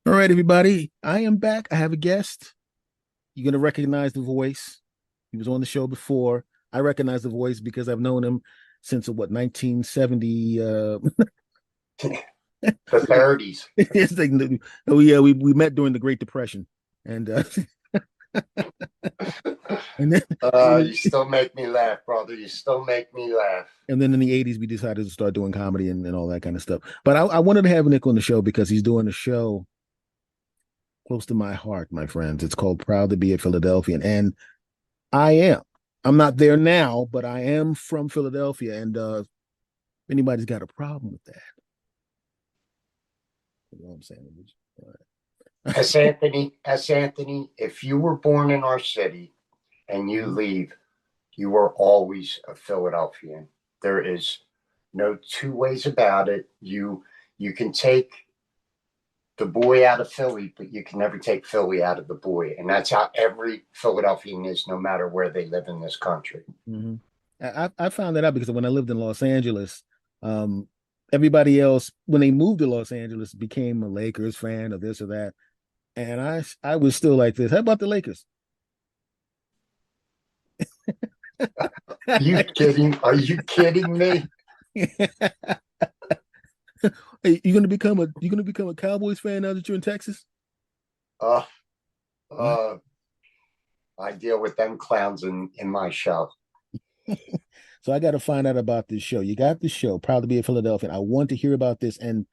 All right, everybody. I am back. I have a guest. You're going to recognize the voice. He was on the show before. I recognize the voice because I've known him since what 1970. The 30s. It's like, oh yeah, we met during the Great Depression, and and then You still make me laugh, brother. You still make me laugh. and then in the '80s we decided to start doing comedy and all that kind of stuff. But I wanted to have Nick on the show because he's doing a show close to my heart, my friends. It's called Proud to be a Philadelphian, and I am. I'm not there now, but I am from Philadelphia, and if anybody's got a problem with that, you know what I'm saying? All S. Anthony, if you were born in our city and you leave, you were always a Philadelphian. There is no two ways about it. You can take the boy out of Philly, but you can never take Philly out of the boy. And that's how every Philadelphian is, no matter where they live in this country. Mhm. I found that out because when I lived in Los Angeles, um, everybody else when they moved to Los Angeles became a Lakers fan or this or that, and I was still like this. How about the Lakers? Are you kidding? Are you kidding me? Hey, you gonna become a Cowboys fan now that you're in Texas? Uh, Wow. uh, I deal with them clowns in my show. So I got to find out about this show. You got the show, Proud to be a Philadelphian. I want to hear about this. And,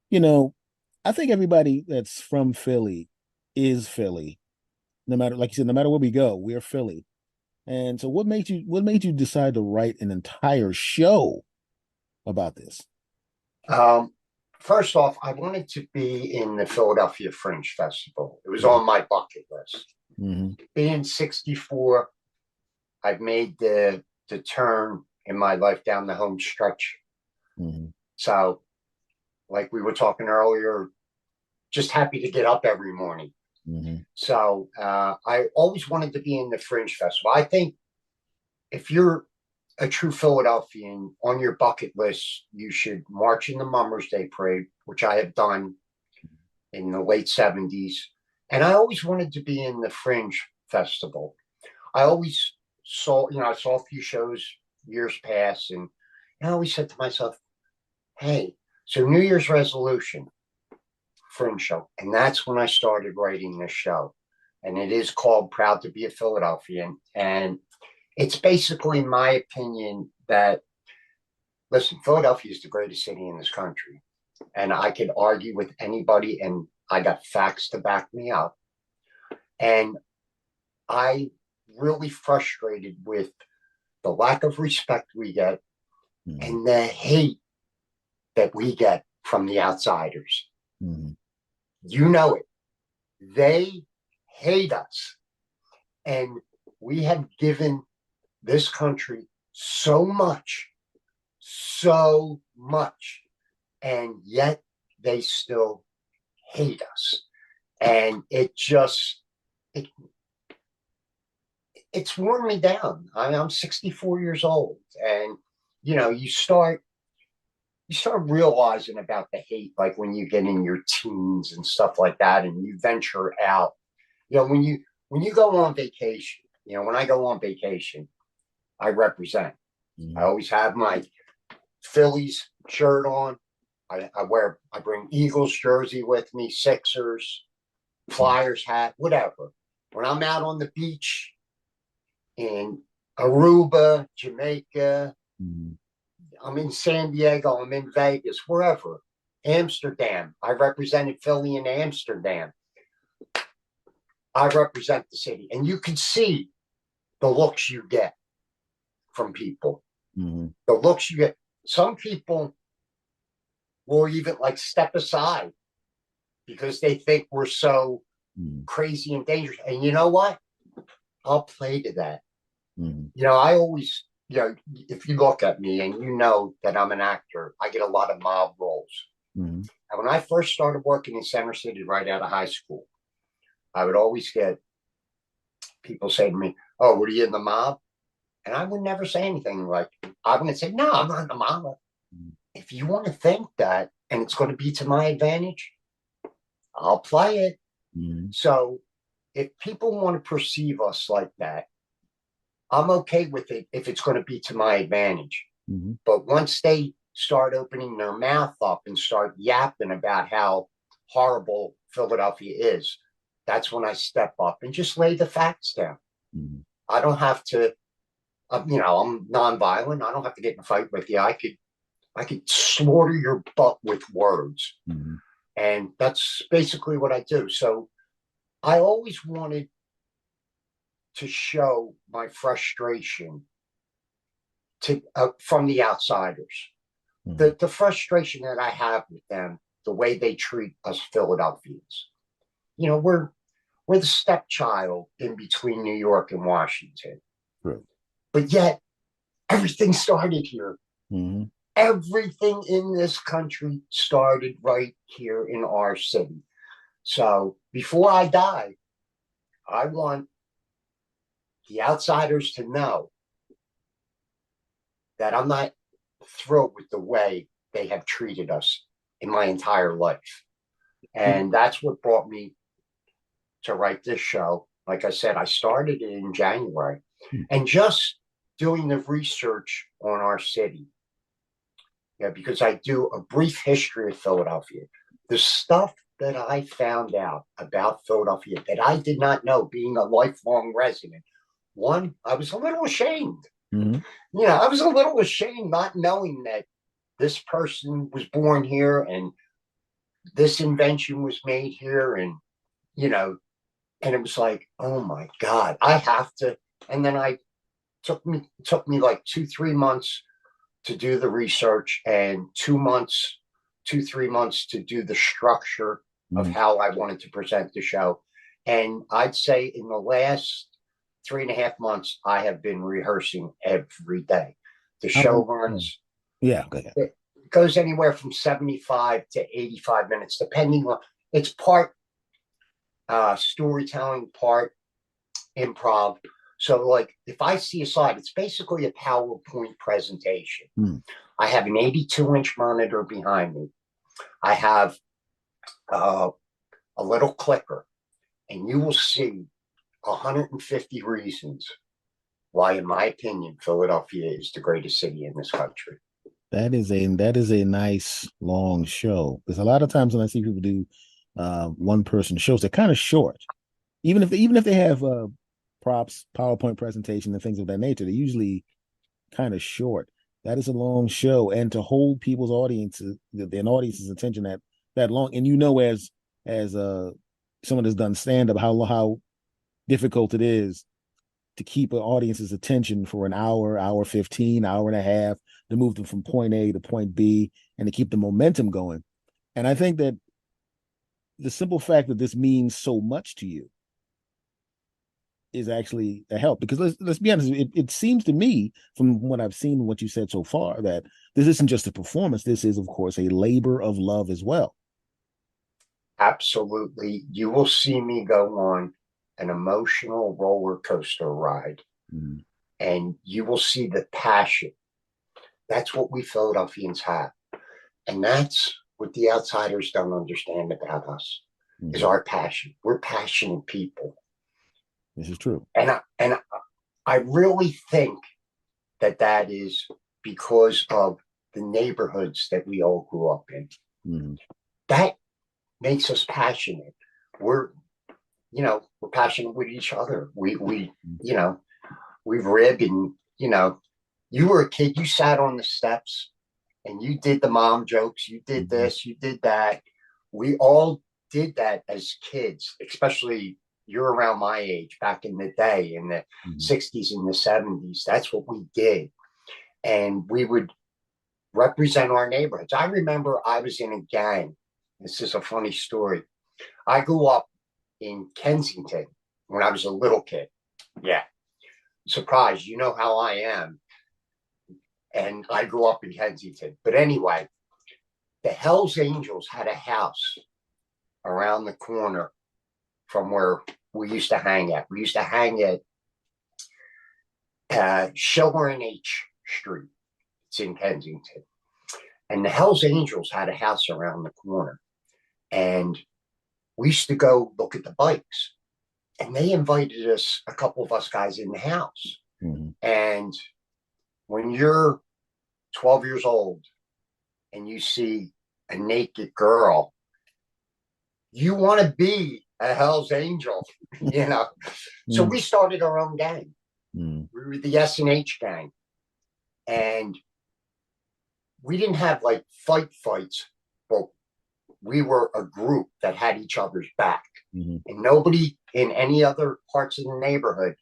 you know, I think everybody that's from Philly is Philly. No matter, like you said, no matter where we go, we're Philly. And so what made you decide to write an entire show about this? Um, First off, I wanted to be in the Philadelphia Fringe Festival. It was Mm-hmm. on my bucket list. Mm-hmm. Being 64, I've made the turn in my life down the home stretch. Mm-hmm. So, like we were talking earlier, just happy to get up every morning. Mm-hmm. So, I always wanted to be in the Fringe Festival. I think if you're a true Philadelphian on your bucket list, you should march in the Mummers Day Parade, which I have done in the late 70s. And I always wanted to be in the Fringe Festival. I always I saw a few shows years past, and I always said to myself, hey, so New Year's resolution, Fringe show. And that's when I started writing this show. And it is called Proud to be a Philadelphian. And it's basically my opinion that, listen, Philadelphia is the greatest city in this country. And I could argue with anybody, and I got facts to back me up. And I really frustrated with the lack of respect we get Mm-hmm. and the hate that we get from the outsiders. Mm-hmm. You know it. They hate us. And we have given this country so much, so much, and yet they still hate us. And it it's worn me down. I'm 64 years old, and you start realizing about the hate, like when you get in your teens and stuff like that, and you venture out. When you go on vacation, when I go on vacation, I represent. I Mm-hmm. always have my Phillies shirt on. I bring Eagles jersey with me, Sixers, Flyers hat, whatever. When I'm out on the beach in Aruba, Jamaica, Mm-hmm. I'm in San Diego, I'm in Vegas, wherever. Amsterdam. I represented Philly in Amsterdam. I represent the city. And you can see the looks you get from people. Mm-hmm. The looks you get. Some people will even like step aside because they think we're so crazy and dangerous. And you know what? I'll play to that. Mm-hmm. I always, if you look at me and you know that I'm an actor, I get a lot of mob roles. Mm-hmm. And when I first started working in Center City right out of high school, I would always get people say to me, "Oh, were you in the mob?" And I would never say anything like, I wouldn't say, "No, I'm not in the mob." If you want to think that and it's going to be to my advantage, I'll play it. Mm-hmm. So if people want to perceive us like that, I'm okay with it if it's going to be to my advantage. Mm-hmm. But once they start opening their mouth up and start yapping about how horrible Philadelphia is, that's when I step up and just lay the facts down. Mm-hmm. I don't have to, I'm nonviolent. I don't have to get in a fight with you. I could slaughter your butt with words. Mm-hmm. And that's basically what I do. So I always wanted to show my frustration to from the outsiders. Mm-hmm. The frustration that I have with them, the way they treat us Philadelphians. We're the stepchild in between New York and Washington. True. But yet everything started here. Mm-hmm. Everything in this country started right here in our city. So before I die, I want the outsiders to know that I'm not thrilled with the way they have treated us in my entire life. And that's what brought me to write this show. Like I said, I started it in January and just doing the research on our city. Yeah, because I do a brief history of Philadelphia. The stuff that I found out about Philadelphia that I did not know being a lifelong resident. One, I was a little ashamed. Mm-hmm. I was a little ashamed not knowing that this person was born here and this invention was made here. And it was like, oh my God, I have to. And then I took me like 2-3 months to do the research and 2 months, 2-3 months to do the structure of Mm-hmm. how I wanted to present the show. And I'd say in the last 3.5 months, I have been rehearsing every day. The How show long? runs, Yeah, go ahead. it goes anywhere from 75 to 85 minutes, depending on it's part storytelling, part improv. So, like, if I see a slide, it's basically a PowerPoint presentation. Mm. I have an 82-inch monitor behind me. I have uh, a little clicker, and you will see 150 reasons why, in my opinion, Philadelphia is the greatest city in this country. That is a nice long show. Because a lot of times when I see people do one person shows, they're kind of short. Even if they have props, PowerPoint presentation, and things of that nature, they're usually kind of short. That is a long show, and to hold people's audiences, an audience's attention that long, and as someone that's done stand up, how difficult it is to keep an audience's attention for an hour, hour 15, hour and a half, to move them from point A to point B, and to keep the momentum going. And I think that the simple fact that this means so much to you is actually a help, because let's be honest, it seems to me from what I've seen, what you said so far, that this isn't just a performance. This is, of course, a labor of love as well. Absolutely. You will see me go on an emotional roller coaster ride, Mm. and you will see the passion. That's what we Philadelphians have. And that's what the outsiders don't understand about us is Mm-hmm. our passion. We're passionate people. This is true. And I really think that is because of the neighborhoods that we all grew up in. Mm-hmm. That makes us passionate. We're we're passionate with each other. You know, we rib and you were a kid, you sat on the steps and you did the mom jokes, you did Mm-hmm. this, you did that. We all did that as kids, especially you're around my age back in the day in the Mm-hmm. 60s and the 70s. That's what we did. And we would represent our neighborhoods. I remember I was in a gang. This is a funny story. I grew up in Kensington when I was a little kid. Yeah. Surprise, you know how I am. And I grew up in Kensington. But anyway, the Hells Angels had a house around the corner from where we used to hang at. We used to hang at Schiller and H Street. It's in we used to go look at the bikes, and they invited us, a couple of us guys, in the house. Mm-hmm. And when you're 12 years old and you see a naked girl, you want to be a Hell's Angel, you know. So Mm-hmm. we started our own gang. Mm-hmm. We were the S&H gang, and we didn't have like fights, but we were a group that had each other's back. Mm-hmm. And nobody in any other parts of the neighborhood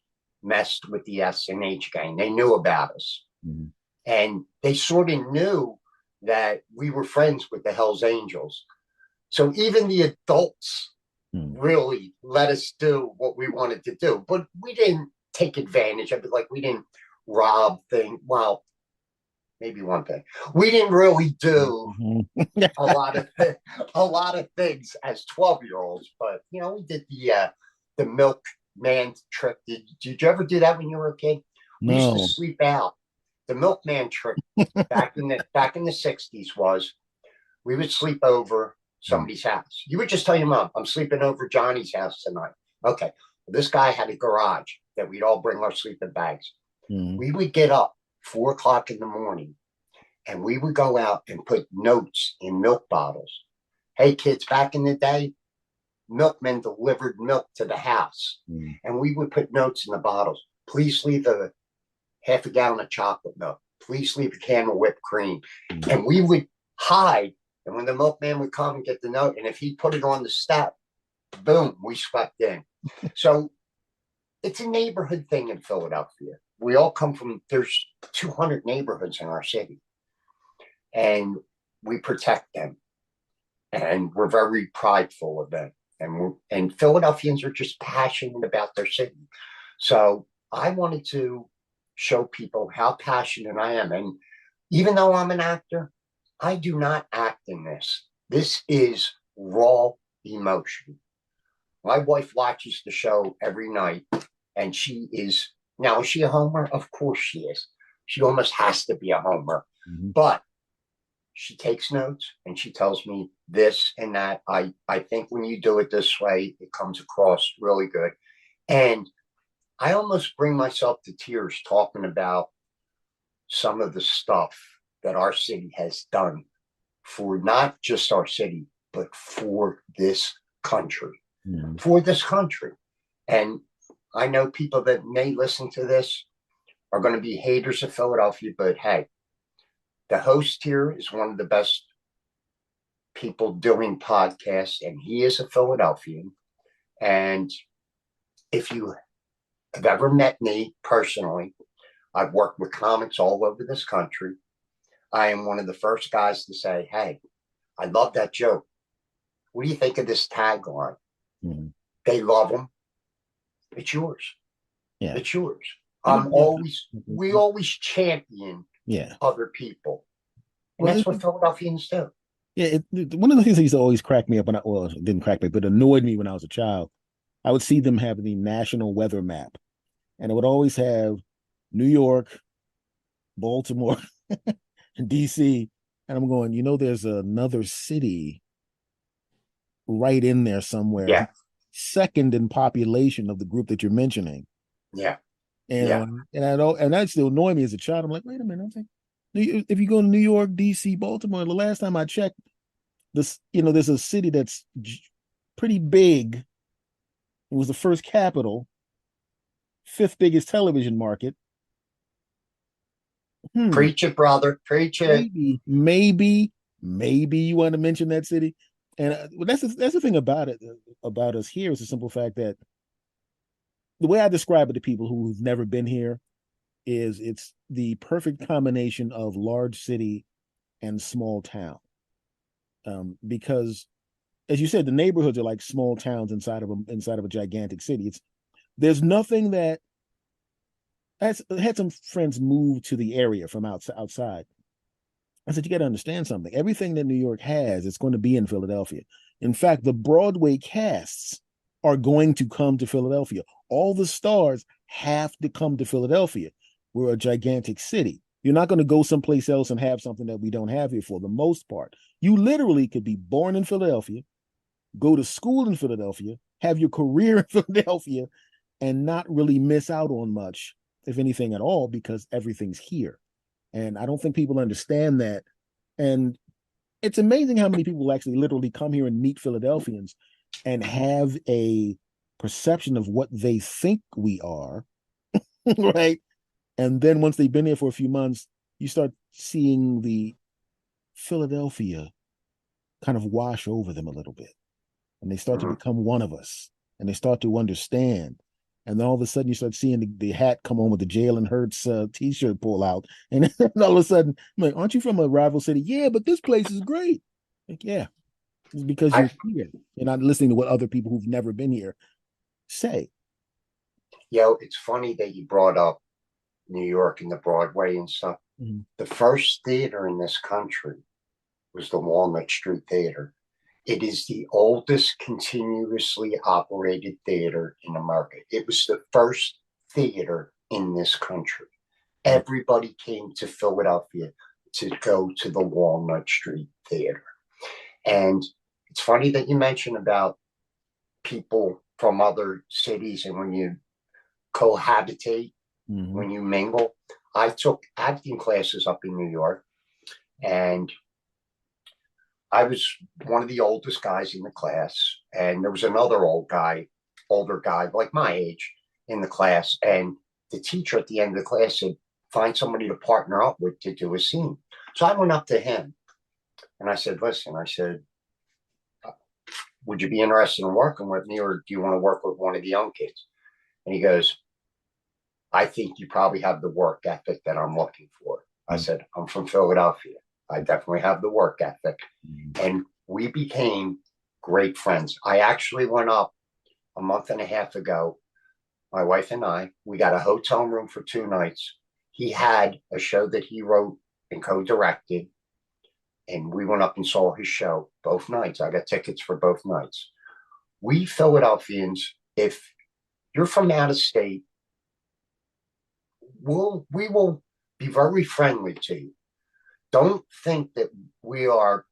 messed with the S&H gang. They knew about us. Mm-hmm. And they sort of knew that we were friends with the Hells Angels. So even the adults Mm-hmm. really let us do what we wanted to do. But we didn't take advantage of it. Like, we didn't rob things. Well, maybe one thing. We didn't really do a lot of a lot of things as 12-year-olds, but we did the milkman trick. Did you ever do that when you were a kid? We used to No. sleep out. The milkman trick back in the 60s was, we would sleep over somebody's house. You would just tell your mom, I'm sleeping over Johnny's house tonight. Okay. Well, this guy had a garage that we'd all bring our sleeping bags. Mm-hmm. We would get up 4 o'clock in the morning, and we would go out and put notes in milk bottles. Hey, kids, back in the day, milkmen delivered milk to the house, Mm-hmm. and we would put notes in the bottles. Please leave a half a gallon of chocolate milk. Please leave a can of whipped cream. Mm-hmm. And we would hide. And when the milkman would come and get the note, and if he put it on the step, boom, we swept in. So it's a neighborhood thing in Philadelphia. We all come from, there's 200 neighborhoods in our city, and we protect them, and we're very prideful of them. And Philadelphians are just passionate about their city. So I wanted to show people how passionate I am. And even though I'm an actor, I do not act in this. This is raw emotion. My wife watches the show every night, and she is, now, is she a homer? Of course she is. She almost has to be a homer. Mm-hmm. But she takes notes and she tells me this and that. I think when you do it this way, it comes across really good. And I almost bring myself to tears talking about some of the stuff that our city has done for not just our city, but for this country. Mm-hmm. For this country. And I know people that may listen to this are going to be haters of Philadelphia, but hey, the host here is one of the best people doing podcasts, and he is a Philadelphian. And if you have ever met me personally, I've worked with comics all over this country. I am one of the first guys to say, hey, I love that joke. What do you think of this tagline? Mm-hmm. They love them. It's yours. Yeah. It's yours. Mm-hmm. We always champion other people. And that's what Philadelphians do. Yeah, one of the things that used to always crack me up, well, it didn't crack me, but annoyed me when I was a child. I would see them have the national weather map, and it would always have New York, Baltimore, and DC. And I'm going, there's another city right in there somewhere, Yeah. second in population of the group that you're mentioning. Yeah. And that still annoyed me as a child. I'm like, wait a minute, if you go to New York, DC, Baltimore, the last time I checked, there's a city that's pretty big. It was the first capital, fifth biggest television market. Preach it, brother. Preach it. Maybe you want to mention that city. And that's the thing about it, about us here, is the simple fact that the way I describe it to people who've never been here is it's the perfect combination of large city and small town. Because, as you said, the neighborhoods are like small towns inside of a gigantic city. There's nothing that I had some friends move to the area from outside. I said, you got to understand something. Everything that New York has, it's going to be in Philadelphia. In fact, the Broadway casts are going to come to Philadelphia. All the stars have to come to Philadelphia. We're a gigantic city. You're not going to go someplace else and have something that we don't have here for the most part. You literally could be born in Philadelphia, go to school in Philadelphia, have your career in Philadelphia, and not really miss out on much, if anything at all, because everything's here. And I don't think people understand that. And it's amazing how many people actually literally come here and meet Philadelphians and have a perception of what they think we are, right? And then once they've been there for a few months, you start seeing the Philadelphia kind of wash over them a little bit. And they start to Mhm. become one of us and they start to understand. And then all of a sudden you start seeing the hat come on with the Jalen Hurts t-shirt pull out. And then all of a sudden, I'm like, aren't you from a rival city? Yeah, but this place is great. Like, yeah, it's because I, you're here. You're not listening to what other people who've never been here say. it's funny that you brought up New York and the Broadway and stuff. Mm-hmm. The first theater in this country was the Walnut Street Theater. It is the oldest continuously operated theater in America. It was the first theater in this country. Everybody came to Philadelphia to go to the Walnut Street Theater. And it's funny that you mentioned about people from other cities and when you cohabitate, Mm-hmm. when you mingle. I took acting classes up in New York, and I was one of the oldest guys in the class, and there was another older guy like my age in the class, and the teacher at the end of the class said, "Find somebody to partner up with to do a scene." So I went up to him and I said, "Listen," I said, "would you be interested in working with me, or do you want to work with one of the young kids?" And he goes, "I think you probably have the work ethic that I'm looking for." I said, "I'm from Philadelphia. I definitely have the work ethic." Mm-hmm. And we became great friends. I actually went up a month and a half ago. My wife and I, we got a hotel room for 2 nights. He had a show that he wrote and co-directed, and we went up and saw his show both nights. I got tickets for both nights. We Philadelphians, if you're from out of state, we will be very friendly to you. Don't think that we are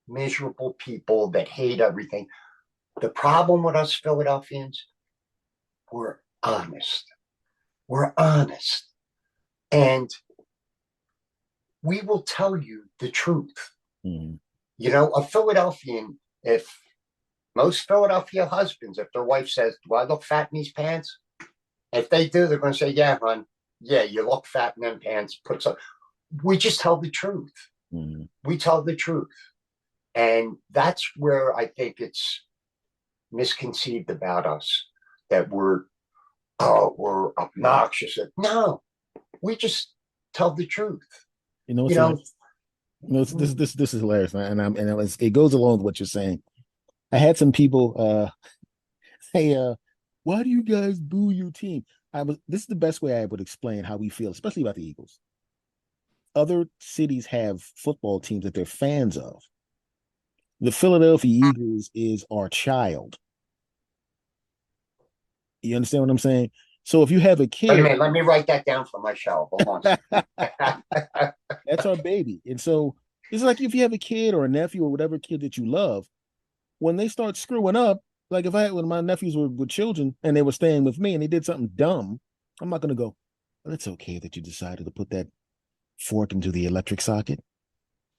miserable people that hate everything. The problem with us Philadelphians, we're honest. We're honest. And we will tell you the truth. Mm-hmm. A Philadelphian, if most Philadelphia husbands, if their wife says, "Do I look fat in these pants?" If they do, they're going to say, "Yeah, hon. Yeah, you look fat in them pants." Put some. We just tell the truth. Mm-hmm. We tell the truth. And that's where I think it's misconceived about us that we're obnoxious. No, we just tell the truth. You know, You it's know, like, this is hilarious, man. It goes along with what you're saying. I had some people say, why do you guys boo your team? This is the best way I would explain how we feel, especially about the Eagles. Other cities have football teams that they're fans of. The Philadelphia Eagles is our child. You understand what I'm saying? So if you have a wait a kid, minute. Let me write that down for my show. Hold on. that's our baby. And so it's like if you have a kid or a nephew or whatever kid that you love, when they start screwing up, like if I had when my nephews were children and they were staying with me and they did something dumb, I'm not gonna go, well, it's okay that you decided to put that fork into the electric socket.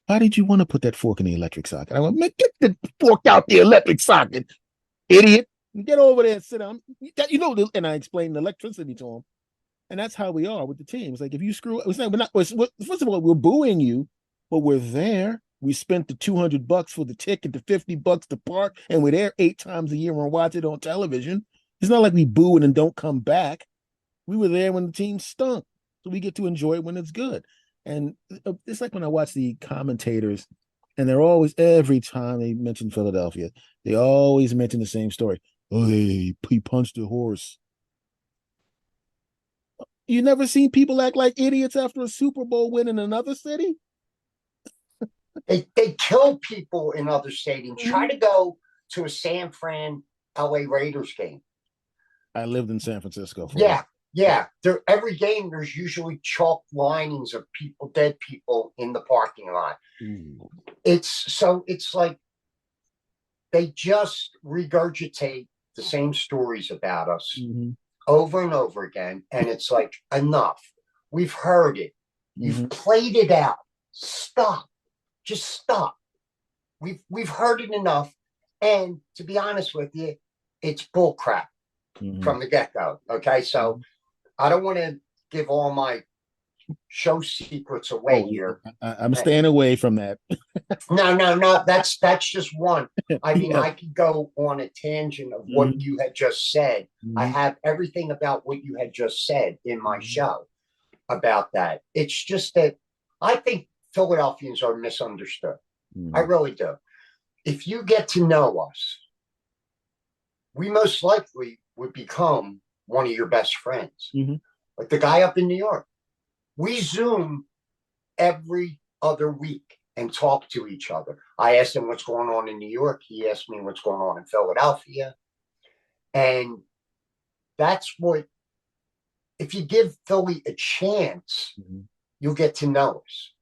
Why did you want to put that fork in the electric socket? I went, man, get the fork out the electric socket, idiot. Get over there and sit down. And I explained the electricity to him. And that's how we are with the team. It's like if you screw up, we're not, first of all, we're booing you, but we're there. We spent the $200 for the ticket, the $50 to park, and we're there 8 times a year and watch it on television. It's not like we boo it and don't come back. We were there when the team stunk. So we get to enjoy it when it's good. And it's like when I watch the commentators, and they're always, every time they mention Philadelphia, they always mention the same story. Oh, he punched a horse. You never seen people act like idiots after a Super Bowl win in another city? They kill people in other stadiums. Try Mm-hmm. to go to a San Fran LA Raiders game. I lived in San Francisco for a Yeah, while. yeah. Every game there's usually chalk linings of people, dead people in the parking lot. Ooh. It's like they just regurgitate the same stories about us Mm-hmm. over and over again. And it's like, enough. We've heard it. Mm-hmm. You've played it out. Stop. Just stop. We've heard it enough. And to be honest with you, it's bull crap Mm-hmm. from the get-go. Okay. So I don't want to give all my show secrets away Oh, here. I'm staying away from that. No, no, no. That's just one. I mean, Yeah. I could go on a tangent of what Mm-hmm. you had just said. I Mm-hmm. have everything about what you had just said in my Mm-hmm. show about that. It's just that I think Philadelphians are misunderstood. I Mm-hmm. really do. If you get to know us, we most likely would become one of your best friends. Mm-hmm. Like the guy up in New York. We Zoom every other week and talk to each other. I asked him what's going on in New York. He asked me what's going on in Philadelphia. And that's what, if you give Philly a chance, Mm-hmm. you'll get to know us.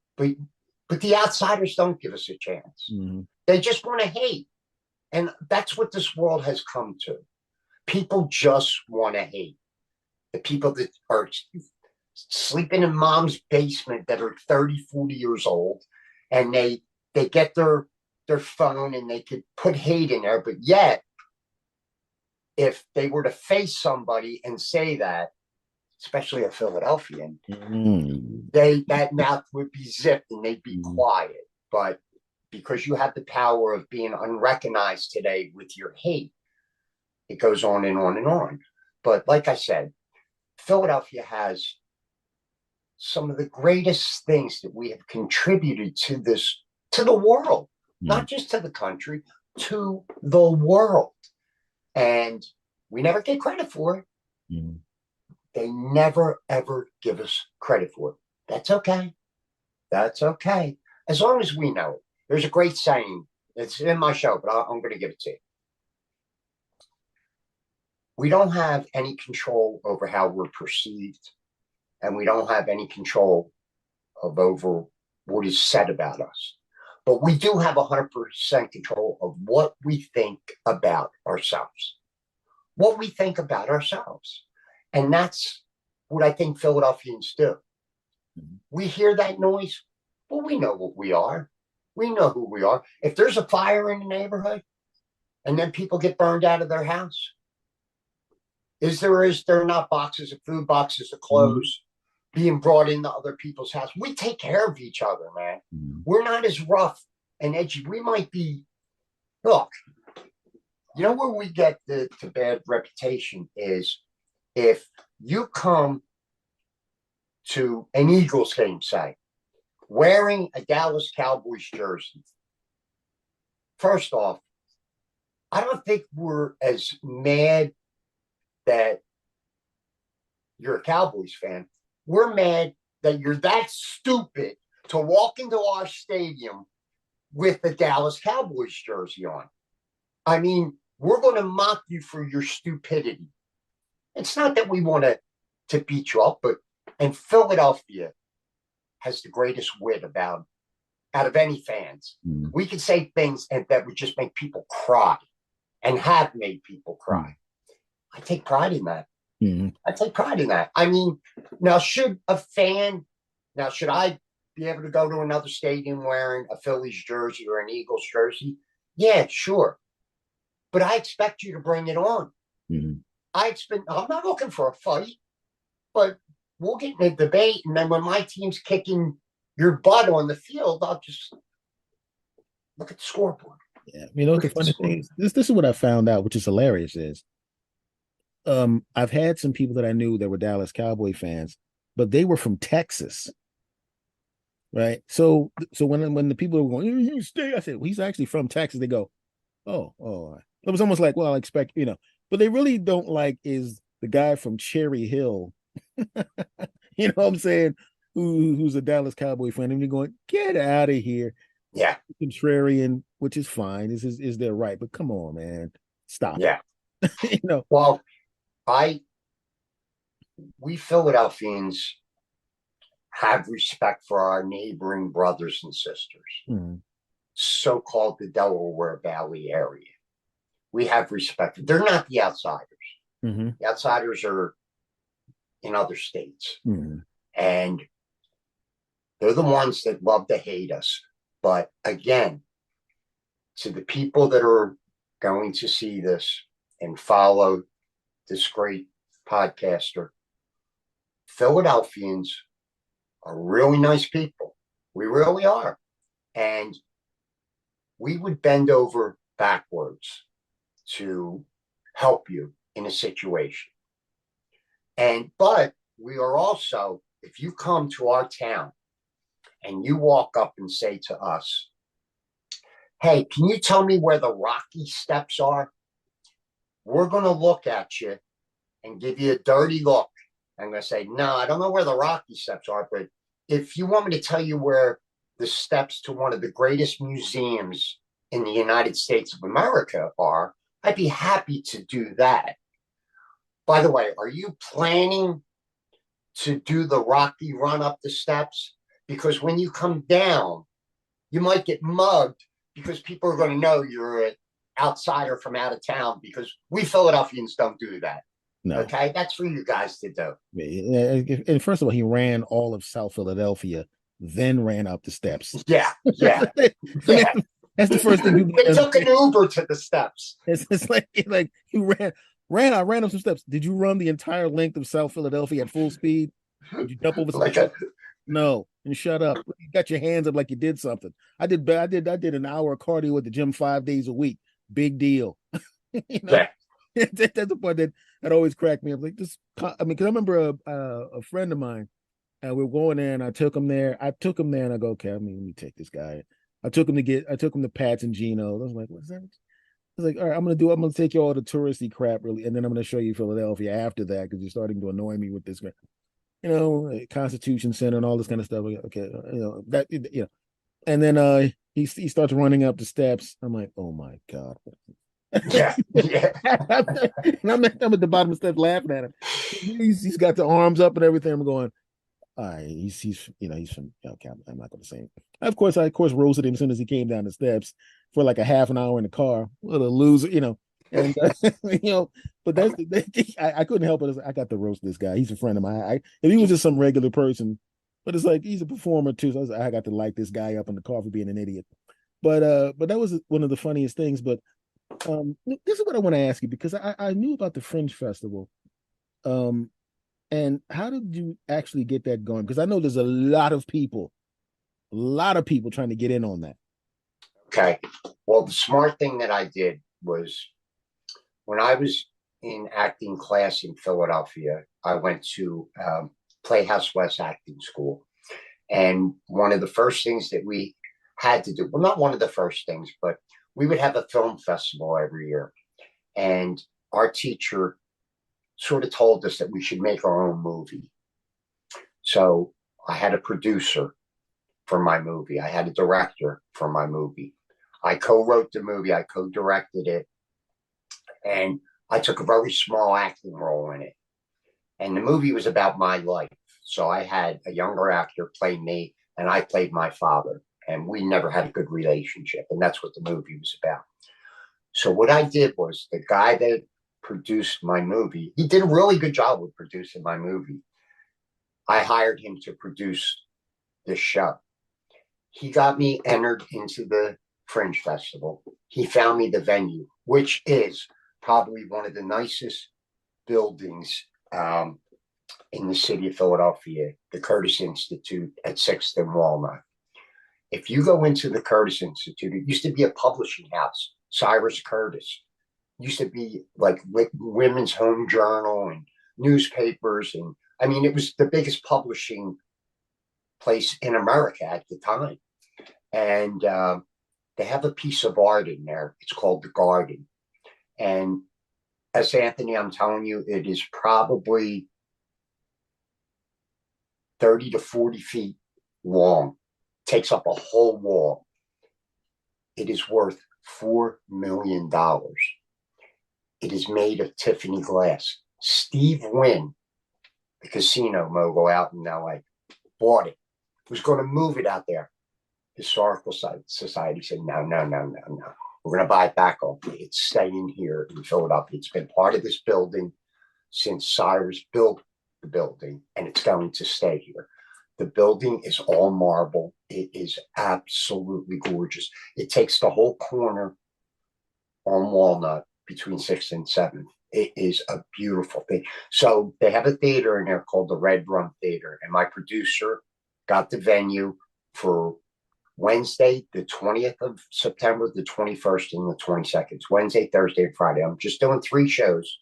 But the outsiders don't give us a chance. Mm-hmm. They just want to hate. And that's what this world has come to. People just want to hate. The people that are sleeping in mom's basement that are 30, 40 years old, and they get their phone and they could put hate in there, but yet if they were to face somebody and say that, especially a Philadelphian, Mm-hmm. that mouth would be zipped and they'd be Mm-hmm. quiet. But because you have the power of being unrecognized today with your hate, it goes on and on and on. But like I said, Philadelphia has some of the greatest things that we have contributed to this, to the world, not just to the country, to the world. And we never get credit for it. Mm-hmm. They never, ever give us credit for it. That's okay. That's okay. As long as we know it. There's a great saying. It's in my show, but I'm going to give it to you. We don't have any control over how we're perceived, and we don't have any control over what is said about us. But we do have 100% control of what we think about ourselves. What we think about ourselves. And that's what I think Philadelphians do. We hear that noise, well, we know what we are. We know who we are. If there's a fire in the neighborhood and then people get burned out of their house, is there not boxes of food, boxes of Mm-hmm. clothes being brought into other people's house? We take care of each other, man. Mm-hmm. We're not as rough and edgy. We might be, look, you know where we get the bad reputation is if you come to an Eagles game, say, wearing a Dallas Cowboys jersey. First off, I don't think we're as mad that you're a Cowboys fan. We're mad that you're that stupid to walk into our stadium with the Dallas Cowboys jersey on. I mean, we're going to mock you for your stupidity. It's not that we want to beat you up, but and Philadelphia has the greatest wit about out of any fans. Mm-hmm. We could say things that would just make people cry and have made people cry. I take pride in that. Mm-hmm. I take pride in that. I mean, now should I be able to go to another stadium wearing a Phillies jersey or an Eagles jersey? Yeah, sure. But I expect you to bring it on. Mm-hmm. I'm not looking for a fight, but we'll get in a debate. And then when my team's kicking your butt on the field, I'll just look at the scoreboard. Yeah. You know what Look the at the funny thing scoreboard. is? This is what I found out, which is hilarious, is I've had some people that I knew that were Dallas Cowboy fans, but they were from Texas. Right. So when the people were going, you stay, I said, well, he's actually from Texas. They go, oh. It was almost like, well, I expect, but they really don't like is the guy from Cherry Hill. You know what I'm saying? Who's a Dallas Cowboy fan, and you're going, get out of here. Yeah. Contrarian, which is fine. This is their right, but come on, man. Stop Yeah. it. Well, we Philadelphians have respect for our neighboring brothers and sisters, Mm-hmm. so-called the Delaware Valley area. we have respect. They're not the outsiders. Mm-hmm. The outsiders are in other states. Mm-hmm. And they're the ones that love to hate us. But again, to the people that are going to see this and follow this great podcaster, Philadelphians are really nice people. We really are. And we would bend over backwards to help you in a situation. But we are also, if you come to our town and you walk up and say to us, hey, can you tell me where the Rocky Steps are? We're going to look at you and give you a dirty look. I'm going to say, no, I don't know where the Rocky Steps are, but if you want me to tell you where the steps to one of the greatest museums in the United States of America are, I'd be happy to do that. By the way, are you planning to do the Rocky run up the steps? Because when you come down, you might get mugged because people are going to know you're an outsider from out of town, because we Philadelphians don't do that. No. Okay, that's for you guys to do. And first of all, he ran all of South Philadelphia, then ran up the steps. Yeah, yeah, I mean, yeah. that's the first thing people They took an Uber to the steps. It's like he I ran up some steps. Did you run the entire length of South Philadelphia at full speed? Did you jump over some Like a, No, and shut up. You got your hands up like you did something. I did an hour of cardio at the gym 5 days a week. Big deal. you know, yeah. that's the part that always cracked me up. Like this, I mean, because I remember a friend of mine, and we were going there, and I took him there. And I go, okay, let me take this guy. I took him to Pat's and Gino's. I was like, what's that? I was like, all right, I'm gonna take you all the touristy crap, really, and then I'm gonna show you Philadelphia after that, because you're starting to annoy me with this, Constitution Center and all this kind of stuff. Okay, that, and then he starts running up the steps. I'm like, oh my god. Yeah, yeah. I'm at the bottom of the steps laughing at him. He's got the arms up and everything. I'm going, all right, he's from, okay, I'm not going to say it. I roasted him as soon as he came down the steps for like a half an hour in the car. What a loser, and but I couldn't help it. I got to roast this guy. He's a friend of mine. If he was just some regular person, but it's like he's a performer too. So I got to light this guy up in the car for being an idiot. But that was one of the funniest things. But this is what I want to ask you, because I knew about the Fringe Festival. And how did you actually get that going? Because I know there's a lot of people trying to get in on that. Okay. Well, the smart thing that I did was, when I was in acting class in Philadelphia, I went to Playhouse West Acting School. And one of the first things that we had to do, well, not one of the first things, but we would have a film festival every year. And our teacher sort of told us that we should make our own movie. So I had a producer for my movie. I had a director for my movie. I co-wrote the movie. I co-directed it. And I took a very small acting role in it. And the movie was about my life. So I had a younger actor play me, and I played my father. And we never had a good relationship. And that's what the movie was about. So what I did was, the guy that produced my movie, he did a really good job with producing my movie. I hired him to produce this show. He got me entered into the Fringe Festival. He found me the venue, which is probably one of the nicest buildings in the city of Philadelphia, the Curtis Institute at 6th and Walnut. If you go into the Curtis Institute, it used to be a publishing house, Cyrus Curtis. It used to be like Women's Home Journal and newspapers. And I mean, it was the biggest publishing place in America at the time. And they have a piece of art in there. It's called The Garden. And as Anthony, I'm telling you, it is probably 30 to 40 feet long, takes up a whole wall. It is worth $4 million. It is made of Tiffany glass. Steve Wynn, the casino mogul out in LA, bought it, was going to move it out there. Historical Society said, no, no, no, no, no. We're going to buy it back. Okay, it's staying here in Philadelphia. It's been part of this building since Cyrus built the building, and it's going to stay here. The building is all marble. It is absolutely gorgeous. It takes the whole corner on Walnut between 6th and 7th. It is a beautiful thing. So they have a theater in there called the Red Rum Theater, and my producer got the venue for Wednesday, the 20th of September, the 21st, and the 22nd. It's Wednesday, Thursday, and Friday. I'm just doing 3 shows.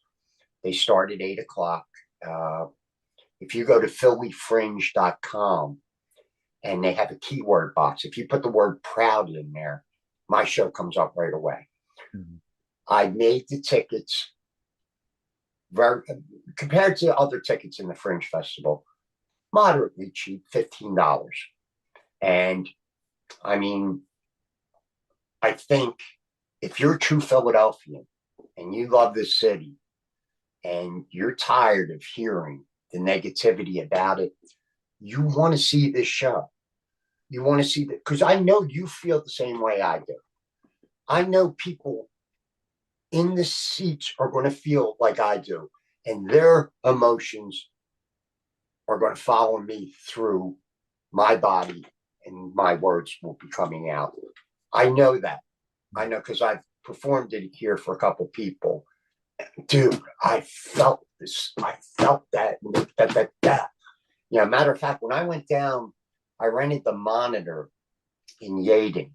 They start at 8 o'clock. If you go to phillyfringe.com and they have a keyword box, if you put the word proud in there, my show comes up right away. Mm-hmm. I made the tickets very, compared to other tickets in the Fringe Festival, moderately cheap, $15. And I mean, I think if you're a true Philadelphian and you love this city and you're tired of hearing the negativity about it, you want to see this show. You want to see that, because I know you feel the same way I do. I know people in the seats are going to feel like I do, and their emotions are going to follow me through my body, and my words will be coming out. I know that. I know, because I've performed it here for a couple people. Dude, I felt this. I felt that. Matter of fact, when I went down, I rented the monitor in Yading.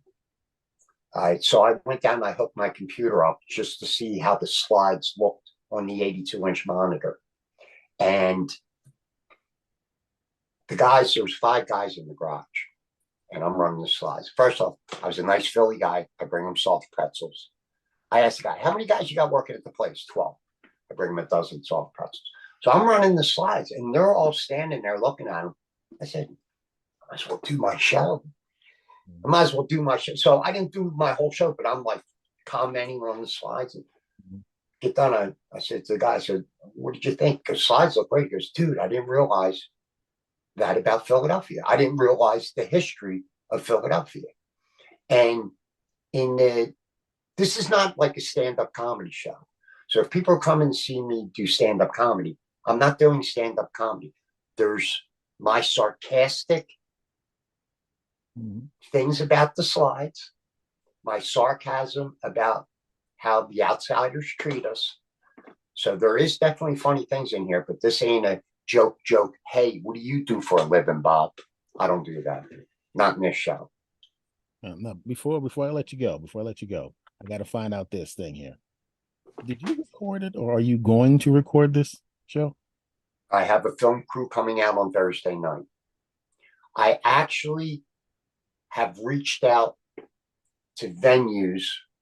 So I went down and I hooked my computer up just to see how the slides looked on the 82-inch monitor. And there was 5 guys in the garage, and I'm running the slides. First off, I was a nice Philly guy. I bring them soft pretzels. I asked the guy, how many guys you got working at the place? 12. I bring them a dozen soft pretzels. So I'm running the slides, and they're all standing there looking at them. I said, I might as well do my show. I might as well do my show. So I didn't do my whole show, but I'm like commenting on the slides. And get done. I said to the guy, I said, what did you think? Because slides look great. He goes, dude, I didn't realize that about Philadelphia. I didn't realize the history of Philadelphia. And this is not like a stand-up comedy show. So if people come and see me do stand-up comedy, I'm not doing stand-up comedy. There's my sarcastic things about the slides, my sarcasm about how the outsiders treat us. So there is definitely funny things in here, but this ain't a joke. Hey, what do you do for a living, Bob? I don't do that. Not in this show. No, before I let you go, I got to find out this thing here. Did you record it, or are you going to record this show? I have a film crew coming out on Thursday night. I actually have reached out to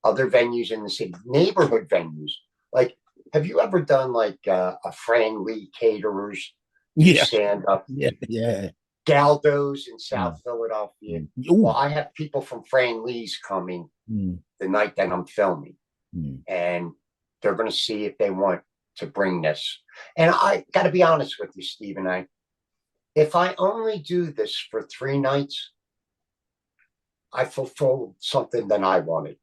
other venues in the city, neighborhood venues. Like, have you ever done like a Fran Lee Caterers? Stand up? Yeah. Galdo's in South Philadelphia. Well, I have people from Fran Lee's coming the night that I'm filming, and they're going to see if they want to bring this. And I got to be honest with you, Stephen. If I only do this for 3 nights, I fulfilled something that I wanted.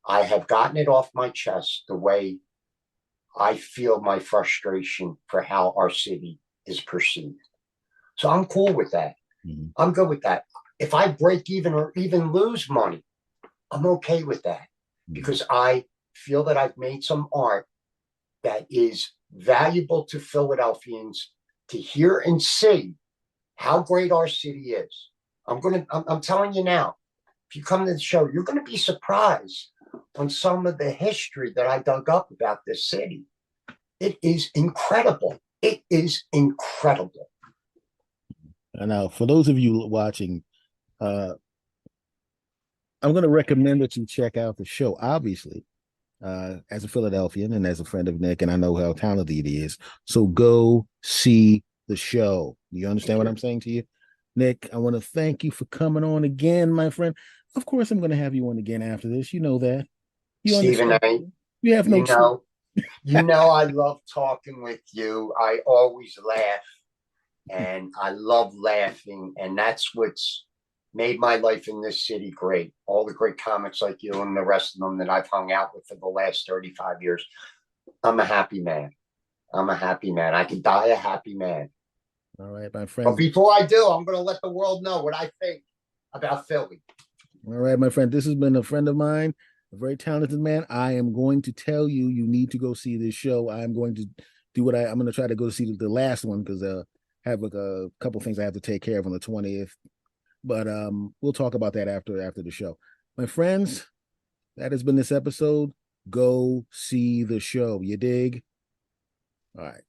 I have gotten it off my chest the way I feel my frustration for how our city is perceived. So I'm cool with that. I'm good with that. If I break even or even lose money, I'm okay with that, because I feel that I've made some art that is valuable to Philadelphians to hear and see how great our city is. I'm telling you now, if you come to the show, you're going to be surprised on some of the history that I dug up about this city. It is incredible. It is incredible. Now, for those of you watching, I'm going to recommend that you check out the show, obviously, as a Philadelphian and as a friend of Nick, and I know how talented he is. So go see the show. You understand what I'm saying to you? Nick, I want to thank you for coming on again, my friend. Of course, I'm going to have you on again after this. You know that. Stephen, you have no choice. I love talking with you. I always laugh, and I love laughing, and that's what's made my life in this city great. All the great comics like you and the rest of them that I've hung out with for the last 35 years. I'm a happy man. I'm a happy man. I can die a happy man. All right, my But friend. before I do, I'm going to let the world know what I think about Philly. All right, my friend. This has been a friend of mine, a very talented man. I am going to tell you, you need to go see this show. I'm going to do what I'm going to try to go see the last one because I have a couple things I have to take care of on the 20th. But we'll talk about that after the show. My friends, that has been this episode. Go see the show. You dig? All right.